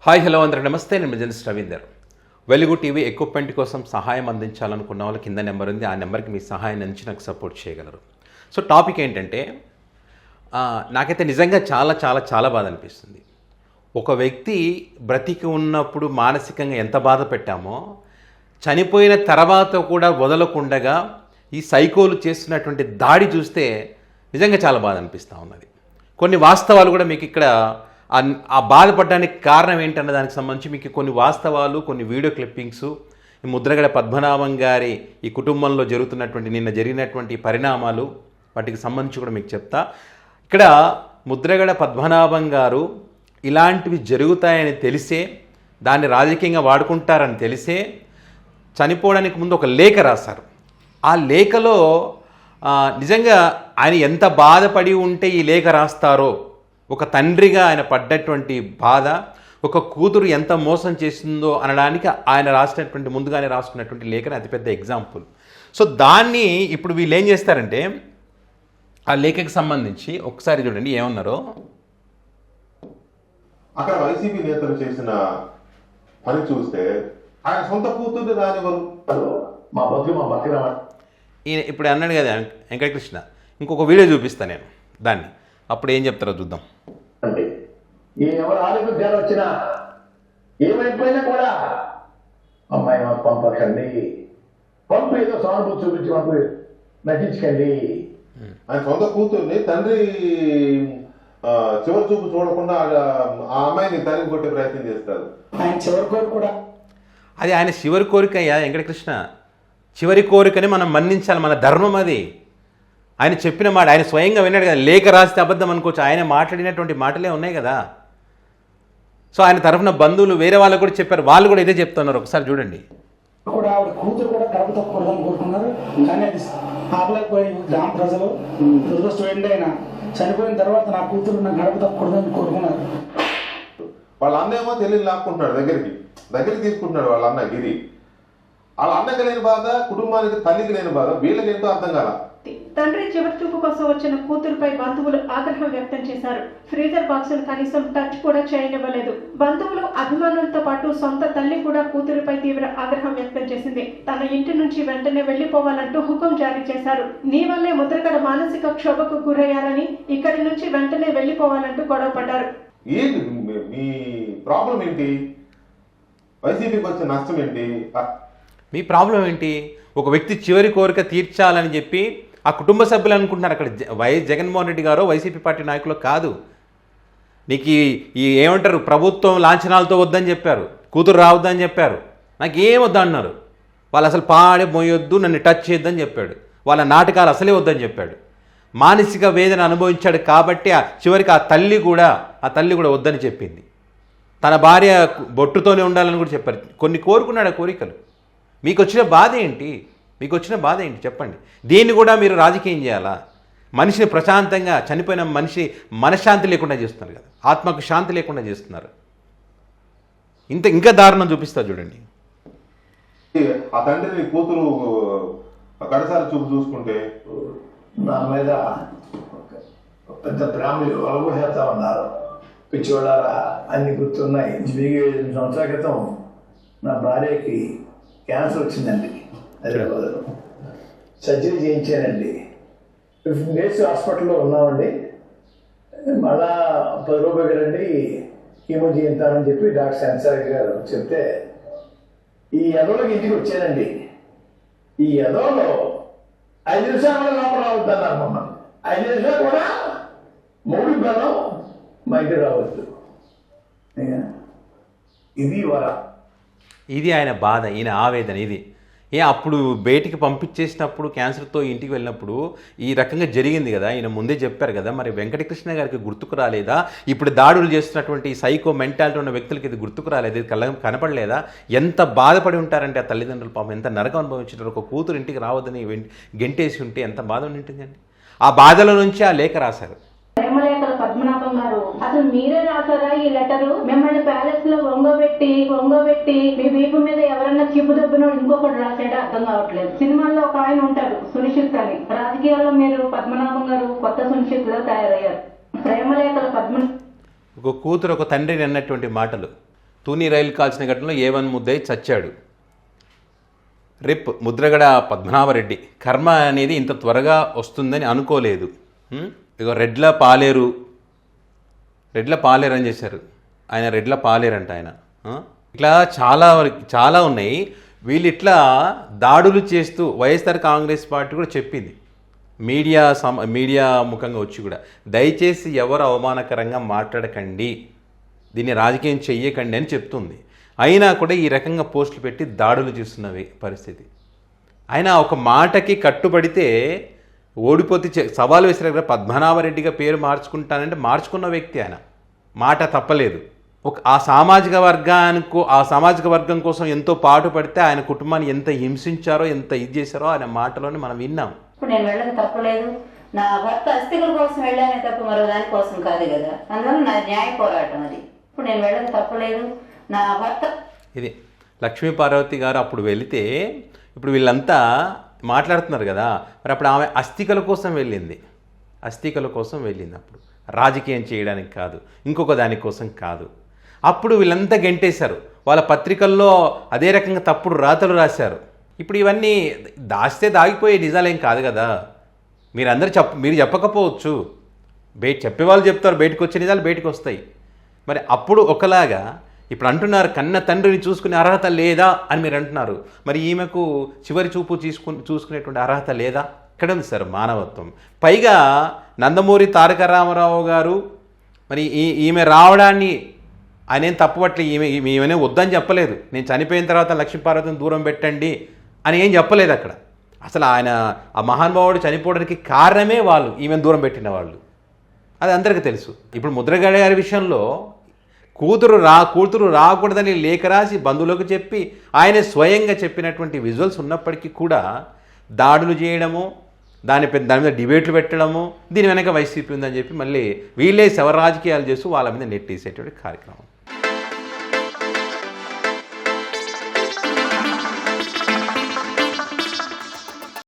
Hi hello అందరికీ నమస్తే. నేను జర్నలిస్ట్ రవీందర్. వెలుగు టీవీ ఎక్విప్మెంట్ కోసం సహాయం అందించాలనుకున్న వాళ్ళ కింద నెంబర్ ఉంది. ఆ నెంబర్కి మీ సహాయం అందించి నాకు సపోర్ట్ చేయగలరు. సో టాపిక్ ఏంటంటే నాకైతే నిజంగా చాలా చాలా చాలా బాధ అనిపిస్తుంది. ఒక వ్యక్తి బ్రతికి ఉన్నప్పుడు మానసికంగా ఎంత బాధ పెట్టామో చనిపోయిన తర్వాత కూడా వదలకుండగా ఈ సైకోలు చేస్తున్నటువంటి దాడి చూస్తే నిజంగా చాలా బాధ అనిపిస్తూ ఉన్నది. కొన్ని వాస్తవాలు కూడా మీకు ఇక్కడ ఆ బాధపడడానికి కారణం ఏంటన్న దానికి సంబంధించి మీకు కొన్ని వాస్తవాలు, కొన్ని వీడియో క్లిప్పింగ్స్, ఈ ముద్రగడ పద్మనాభం గారి ఈ కుటుంబంలో జరుగుతున్నటువంటి నిన్న జరిగినటువంటి పరిణామాలు వాటికి సంబంధించి కూడా మీకు చెప్తా. ఇక్కడ ముద్రగడ పద్మనాభం గారు ఇలాంటివి జరుగుతాయని తెలిసే, దాన్ని రాజకీయంగా వాడుకుంటారని తెలిసే చనిపోవడానికి ముందు ఒక లేఖ రాశారు. ఆ లేఖలో నిజంగా ఆయన ఎంత బాధపడి ఉంటే ఈ లేఖ రాస్తారో, ఒక తండ్రిగా ఆయన పడ్డటువంటి బాధ, ఒక కూతురు ఎంత మోసం చేసిందో అనడానికి ఆయన రాసినటువంటి ముందుగానే రాసుకున్నటువంటి లేఖని అతిపెద్ద ఎగ్జాంపుల్. సో దాన్ని ఇప్పుడు వీళ్ళు ఏం చేస్తారంటే ఆ లేఖకి సంబంధించి ఒకసారి చూడండి ఏమన్నారో. అక్కడ వైసీపీ నేతలు చేసిన పని చూస్తే ఆయన సొంత కూతుర్ని రానివ్వరు. మా బతుకు ఈయన ఇప్పుడు అన్నాడు కదా వెంకటకృష్ణ, ఇంకొక వీడియో చూపిస్తాను నేను దాన్ని, అప్పుడు ఏం చెప్తారో చూద్దాం. ఎవరు ఆరోగ్యాలు వచ్చినా ఏమైపోయినా కూడా అమ్మాయి మాకు పంపకండి, పంపు ఏదో సానుభూతి చూపించి మాకు నటించకండి. ఆయన సొంత కూతుర్ని తండ్రి చివరి చూపు చూడకుండా ఆ అమ్మాయిని తరిమి కొట్టే ప్రయత్నం చేస్తారు. ఆయన చివరి కోరిక కూడా అది ఆయన చివరి కోరిక అయ్యా వెంకటకృష్ణ. చివరి కోరికని మనం మన్నించాలి, మన ధర్మం అది. ఆయన చెప్పిన మాట ఆయన స్వయంగా విన్నాడు కదా. లేఖ రాస్తే అబద్ధం అనుకోవచ్చు, ఆయన మాట్లాడినటువంటి మాటలే ఉన్నాయి కదా. సో ఆయన తరఫున బంధువులు వేరే వాళ్ళకు కూడా చెప్పారు, వాళ్ళు కూడా ఇదే చెప్తున్నారు. ఒకసారి చూడండి. కూడా ఆవిడ కూతురు కూడా కడప తప్పకూడదని కోరుకున్నారు, కానీ అది ఆపలేకపోయి గ్రామ ప్రజలు దురదృష్టం అయినా చనిపోయిన తర్వాత నా కూతురు నా గడప తప్పకూడదని కోరుకున్నారు. వాళ్ళ అన్న ఏమో తెలియని లాక్కుంటున్నాడు, దగ్గరికి తీసుకుంటున్నాడు వాళ్ళ అన్న గిరి. వాళ్ళ అన్నకి లేని బాధ, కుటుంబానికి తల్లికి లేని బాధ, వీళ్ళకి ఎంతో అర్థం కాల. తండ్రి చివరి చూపు కోసం వచ్చిన కూతురుపై బంధువులు ఆగ్రహం వ్యక్తం చేశారు. ఫ్రీజర్ బాక్సులు కనీసం టచ్ కూడా చేయనివ్వలేదు. బంధువులు అభిమానులతో పాటు సొంత తల్లి కూడా కూతురుపై తీవ్ర ఆగ్రహం వ్యక్తం చేసింది. తన ఇంటి నుంచి వెంటనే వెళ్లిపోవాలంటూ హుకుం జారీ చేశారు. నీ వల్లే ముద్రగడ మానసిక క్షోభకు గురయ్యారని, ఇక్కడి నుంచి వెంటనే వెళ్లిపోవాలంటూ గొడవ పడ్డారు. ఏంటి మీ ప్రాబ్లం ఏంటి? వైసీపీకి వచ్చిన నష్టం ఏంటి? మీ ప్రాబ్లం ఏంటి? ఒక వ్యక్తి చివరి కోరిక తీర్చాలని చెప్పి ఆ కుటుంబ సభ్యులు అనుకుంటున్నారు. అక్కడ వైఎస్ జగన్మోహన్ రెడ్డి గారు వైసీపీ పార్టీ నాయకులు కాదు. నీకు ఈ ఏమంటారు, ప్రభుత్వం లాంఛనాలతో వద్దని చెప్పారు, కూతురు రావద్దని చెప్పారు, నాకు ఏం వద్దన్నారు. వాళ్ళు అసలు పాడే మోయొద్దు, నన్ను టచ్ చేయొద్దని చెప్పాడు. వాళ్ళ నాటకాలు అసలే వద్దని చెప్పాడు. మానసిక వేదన అనుభవించాడు కాబట్టి చివరికి ఆ తల్లి కూడా వద్దని చెప్పింది. తన భార్య బొట్టుతోనే ఉండాలని కూడా చెప్పారు. కొన్ని కోరుకున్నాడు ఆ కోరికలు. మీకు వచ్చిన బాధ ఏంటి? చెప్పండి. దీన్ని కూడా మీరు రాజకీయం చేయాలా? మనిషిని ప్రశాంతంగా, చనిపోయిన మనిషి మనశ్శాంతి లేకుండా చేస్తున్నారు కదా, ఆత్మకు శాంతి లేకుండా చేస్తున్నారు. ఇంకా దారుణం చూపిస్తా చూడండి. ఆ తండ్రిని కూతురు కడసారి చూపు చూసుకుంటే నా మీద పెద్ద బ్రాహ్మణులు అవబోహేస్తా ఉన్నారు. పిచ్చోళ్ళారా అన్ని గుర్తున్నాయి. 27 సంవత్సరాల క్రితం నా భార్యకి క్యాన్సర్ వచ్చిందండి. హైదరాబాద్లో సర్జరీ చేయించానండి. 15 days హాస్పిటల్లో ఉన్నామండి. మళ్ళా 10 రూపాయలు రండి కీమో చేయించాలని చెప్పి డాక్టర్ సెన్సార్ గారు చెప్తే ఈ ఎదవలకి ఇంటికి వచ్చానండి. ఈ ఎదవలో 5 నిమిషాలు లోపల రావద్దన్నారు మమ్మల్ని. 5 నిమిషాలు కూడా 3 బలం మా ఇంటికి రావద్దు. ఇది ఆయన బాధ, ఈయన ఆవేదన. ఇది అప్పుడు బయటికి పంపించేసినప్పుడు, క్యాన్సర్తో ఇంటికి వెళ్ళినప్పుడు ఈ రకంగా జరిగింది కదా, ఈయన ముందే చెప్పారు కదా. మరి వెంకటకృష్ణ గారికి గుర్తుకు రాలేదా? ఇప్పుడు దాడులు చేస్తున్నటువంటి సైకో మెంటాలిటీ ఉన్న వ్యక్తులకి ఇది గుర్తుకు రాలేదు, ఇది కనపడలేదా? ఎంత బాధపడి ఉంటారంటే ఆ తల్లిదండ్రులు పాపం ఎంత నరకం అనుభవించారు. ఒక కూతురు ఇంటికి రావద్దని గెంటేసి ఉంటే ఎంత బాధ ఉంటుందండి. ఆ బాధల నుంచి ఆ లేఖ రాశారు. ప్రేమలేఖల పద్మనాభం గారు, అసలు మీరే రాసారా ఈ లెటరు? మిమ్మల్ని ప్యాలెస్ లో వంగబెట్టి మీ వీపు మీద ఎవరన్నా చిప్పు దెబ్బనో ఇంకొకటి రాసాడో అర్థం కావట్లేదు. సినిమాల్లో ఒక ఆయన ఉంటారు సునిశ్చిత్ అని, రాజకీయాల్లో మీరు పద్మనాభం గారు కొత్త సునిశ్చిత్ గా తయారయ్యారు. ప్రేమలేఖల ఒక కూతురు ఒక తండ్రిని అన్నటువంటి మాటలు తూని రైలు కాల్చిన ఘటనలో A1 ముద్దై చచ్చాడు. రిప్ ముద్రగడ పద్మనాభరెడ్డి కర్మ అనేది ఇంత త్వరగా వస్తుందని అనుకోలేదు. ఇక రెడ్ల పాలేరు అని చేశారు. ఆయన రెడ్ల పాలేరు అంట ఆయన. ఇట్లా చాలా ఉన్నాయి. వీళ్ళు ఇట్లా దాడులు చేస్తూ వైఎస్ఆర్ కాంగ్రెస్ పార్టీ కూడా చెప్పింది మీడియా ముఖంగా వచ్చి కూడా, దయచేసి ఎవరు అవమానకరంగా మాట్లాడకండి, దీన్ని రాజకీయం చెయ్యకండి అని చెప్తుంది. అయినా కూడా ఈ రకంగా పోస్టులు పెట్టి దాడులు చేస్తున్నవి పరిస్థితి. ఆయన ఒక మాటకి కట్టుబడితే ఓడిపోతే సవాలు వేసిన పద్మనాభరెడ్డిగా పేరు మార్చుకుంటానంటే మార్చుకున్న వ్యక్తి ఆయన, మాట తప్పలేదు. ఆ సామాజిక వర్గం కోసం ఎంతో పాటుపడితే ఆయన కుటుంబాన్ని ఎంత హింసించారో ఎంత ఇది చేశారో ఆయన మాటలోనే మనం విన్నాం. ఇప్పుడు నేను వెళ్ళక తప్పలేదు, నా భర్త అస్థికల కోసం వెళ్ళానే తప్ప మరో దాని కోసం కాదు కదా, అందువల్ల నా న్యాయ పోరాటం అది. ఇప్పుడు నేను వెళ్ళక తప్పలేదు, నా భర్త. ఇది లక్ష్మీ పార్వతి గారు అప్పుడు వెళితే ఇప్పుడు వీళ్ళంతా మాట్లాడుతున్నారు కదా, మరి అప్పుడు ఆమె అస్థికల కోసం వెళ్ళింది అప్పుడు రాజకీయం చేయడానికి కాదు, ఇంకొక దానికోసం కాదు. అప్పుడు వీళ్ళంతా గెంటేశారు, వాళ్ళ పత్రికల్లో అదే రకంగా తప్పుడు రాతలు రాశారు. ఇప్పుడు ఇవన్నీ దాస్తే దాగిపోయే నిజాలేం కాదు కదా. మీరు చెప్పకపోవచ్చు, చెప్పేవాళ్ళు చెప్తారు, బయటకు వచ్చే నిజాలు బయటకు వస్తాయి. మరి అప్పుడు ఒకలాగా ఇప్పుడు కన్న తండ్రిని చూసుకునే అర్హత లేదా అని మీరు అంటున్నారు. మరి ఈమెకు చివరి చూపు చూసుకునేటువంటి అర్హత లేదా? ఇక్కడ ఉంది సార్ మానవత్వం. పైగా నందమూరి తారక రామారావు గారు మరి ఈమె రావడాన్ని ఆయన ఏం తప్పుపట్ల, ఈమెనే వద్దని చెప్పలేదు. నేను చనిపోయిన తర్వాత లక్ష్మీపార్వతిని దూరం పెట్టండి అని ఏం చెప్పలేదు అక్కడ. అసలు ఆయన ఆ మహానుభావుడు చనిపోవడానికి కారణమే వాళ్ళు, ఈమెను దూరం పెట్టిన వాళ్ళు. అది అందరికీ తెలుసు. ఇప్పుడు ముద్రగడ గారి విషయంలో కూతురు రాకూడదని లేఖ రాసి బంధువులకు చెప్పి ఆయన స్వయంగా చెప్పినటువంటి విజువల్స్ ఉన్నప్పటికీ కూడా దాడులు చేయడము, దాని మీద డిబేట్లు పెట్టడము, దీని వెనక వైసీపీ ఉందని చెప్పి మళ్ళీ వీళ్ళే శవ రాజకీయాలు చేస్తూ వాళ్ళ మీద నెట్టేసేటువంటి కార్యక్రమం.